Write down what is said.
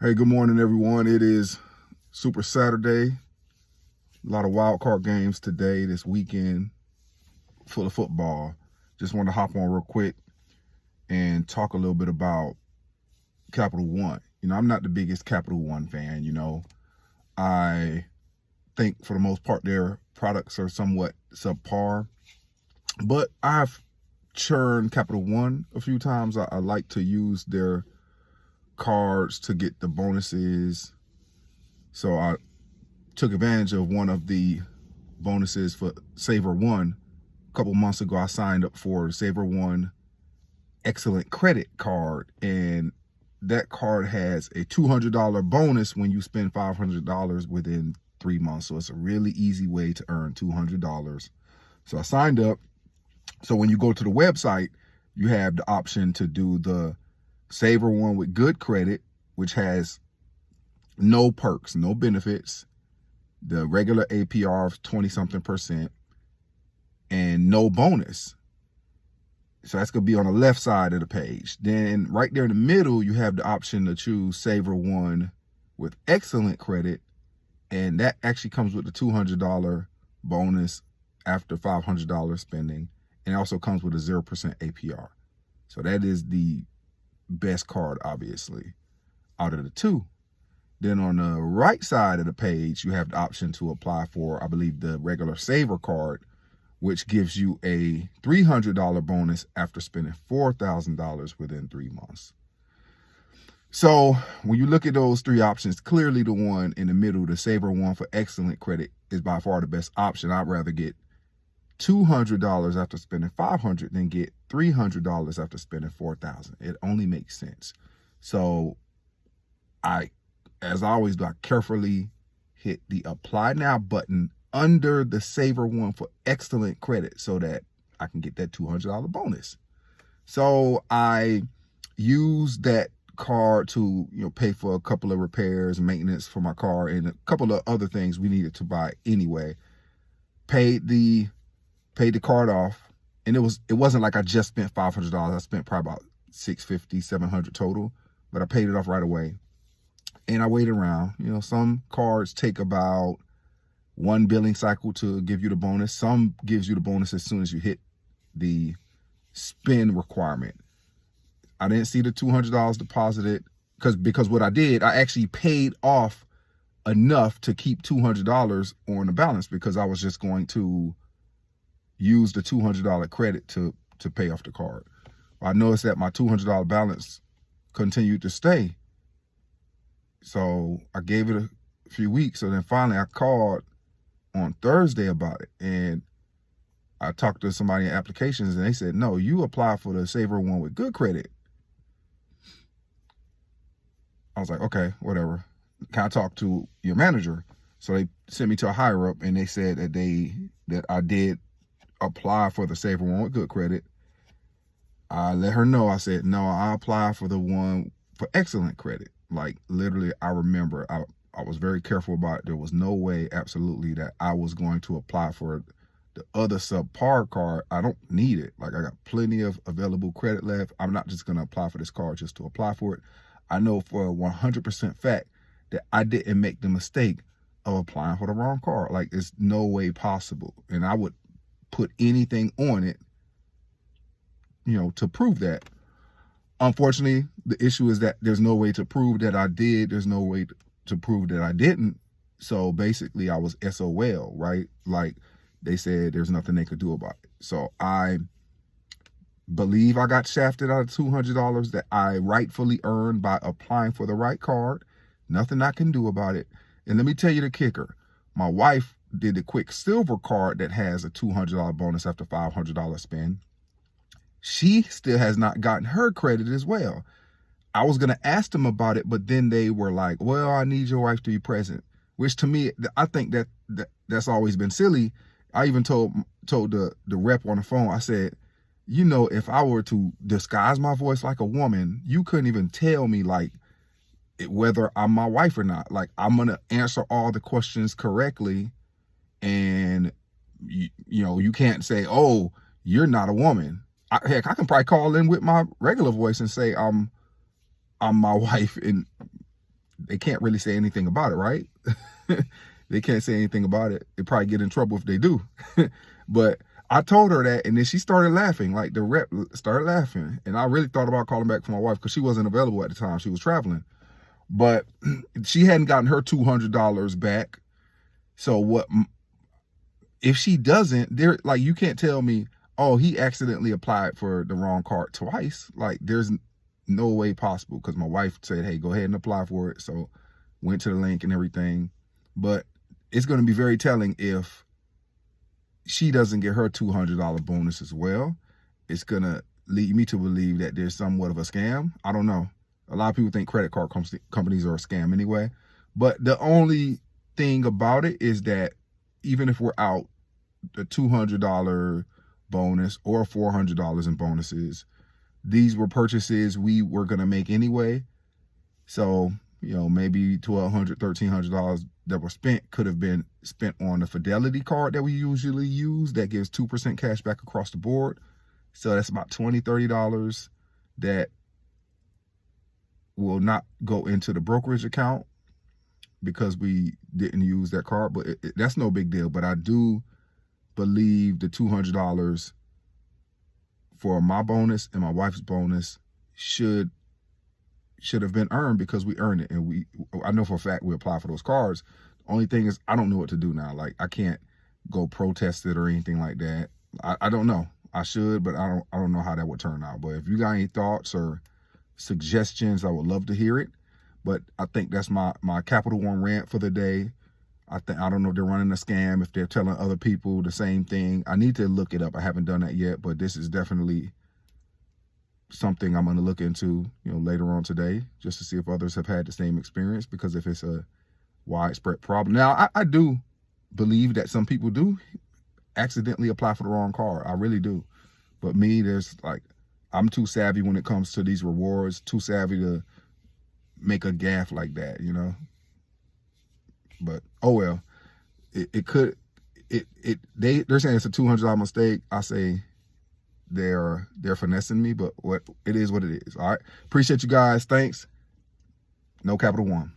Hey, good morning, everyone. It is Super Saturday. A lot of wild card games today, this weekend, full of football. Just want to hop on real quick and talk a little bit about Capital One. I'm not the biggest Capital One fan. I think for the most part their products are somewhat subpar, but I've churned Capital One a few times. I like to use their cards to get the bonuses. So I took advantage of one of the bonuses for SaverOne. A couple months ago, I signed up for SaverOne Excellent Credit card, and that card has a $200 bonus when you spend $500 within 3 months. So it's a really easy way to earn $200. So I signed up. So when you go to the website, you have the option to do the SaverOne with good credit, which has no perks, no benefits, the regular APR of 20-something%, and no bonus. So that's going to be on the left side of the page. Then right there in the middle, you have the option to choose SaverOne with excellent credit, and that actually comes with the $200 bonus after $500 spending, and it also comes with a 0% APR. So that is the best card, obviously, out of the two. Then on the right side of the page, you have the option to apply for, I believe, the regular Saver card, which gives you a $300 bonus after spending $4,000 within 3 months. So when you look at those three options, clearly the one in the middle, the SaverOne for excellent credit, is by far the best option. I'd rather get $200 after spending $500 than get $300 after spending $4,000. It only makes sense. So as I always do, I carefully hit the apply now button under the SaverOne for excellent credit so that I can get that $200 bonus. So I used that card to pay for a couple of repairs and maintenance for my car and a couple of other things we needed to buy anyway. Paid the card off, and it wasn't like I just spent $500. I spent probably about $650, $700 total, but I paid it off right away. And I waited around. Some cards take about one billing cycle to give you the bonus. Some gives you the bonus as soon as you hit the spend requirement. I didn't see the $200 deposited because what I did, I actually paid off enough to keep $200 on the balance because I was just going to use the $200 credit to pay off the card. I noticed that my $200 balance continued to stay. So I gave it a few weeks. So then finally I called on Thursday about it. And I talked to somebody in applications and they said, no, you apply for the SaverOne with good credit. I was like, okay, whatever. Can I talk to your manager? So they sent me to a higher up and they said that I did apply for the SaverOne with good credit. I let her know. I said, no, I applied for the one for excellent credit. Like literally, I remember I was very careful about it. There was no way, absolutely, that I was going to apply for the other subpar card. I don't need it. Like I got plenty of available credit left. I'm not just going to apply for this card just to apply for it. I know for a 100% fact that I didn't make the mistake of applying for the wrong card. Like it's no way possible. And I would put anything on it, to prove that. Unfortunately, the issue is that there's no way to prove that I did. There's no way to prove that I didn't. So basically I was SOL, right? Like they said there's nothing they could do about it. So I believe I got shafted out of $200 that I rightfully earned by applying for the right card. Nothing I can do about it. And let me tell you the kicker. My wife did the quick silver card that has a $200 bonus after $500 spend. She still has not gotten her credit as well. I was going to ask them about it, but then they were like, well, I need your wife to be present, which to me, I think that's always been silly. I even told the rep on the phone, I said, if I were to disguise my voice like a woman, you couldn't even tell me like whether I'm my wife or not. Like I'm going to answer all the questions correctly. And you can't say, oh, you're not a woman. Heck, I can probably call in with my regular voice and say I'm my wife, and they can't really say anything about it, right? They can't say anything about it. They probably get in trouble if they do. But I told her that, and then she started laughing. Like, the rep started laughing. And I really thought about calling back for my wife because she wasn't available at the time. She was traveling. But she hadn't gotten her $200 back. So what, if she doesn't, there, like, you can't tell me, oh, he accidentally applied for the wrong card twice. Like, there's no way possible, because my wife said, hey, go ahead and apply for it. So went to the link and everything. But it's going to be very telling if she doesn't get her $200 bonus as well. It's going to lead me to believe that there's somewhat of a scam. I don't know. A lot of people think credit card companies are a scam anyway. But the only thing about it is that even if we're out the $200 bonus or $400 in bonuses, these were purchases we were going to make anyway. So, you know, maybe $1,200, $1,300 that were spent could have been spent on the Fidelity card that we usually use that gives 2% cash back across the board. So that's about $20, $30 that will not go into the brokerage account because we didn't use that card. But that's no big deal. But I do believe the $200 for my bonus and my wife's bonus should have been earned, because we earned it. And I know for a fact we apply for those cards. The only thing is, I don't know what to do now. Like, I can't go protest it or anything like that. I don't know. I should, but I don't know how that would turn out. But if you got any thoughts or suggestions, I would love to hear it. But I think that's my Capital One rant for the day. I don't know if they're running a scam, if they're telling other people the same thing. I need to look it up. I haven't done that yet, but this is definitely something I'm going to look into, you know, later on today, just to see if others have had the same experience, because if it's a widespread problem. Now, I do believe that some people do accidentally apply for the wrong card. I really do. But me, I'm too savvy when it comes to these rewards, too savvy to make a gaffe like that, you know. But oh well, they're saying it's a $200 mistake. I say they're finessing me, but it is what it is. All right, appreciate you guys. Thanks. No Capital One.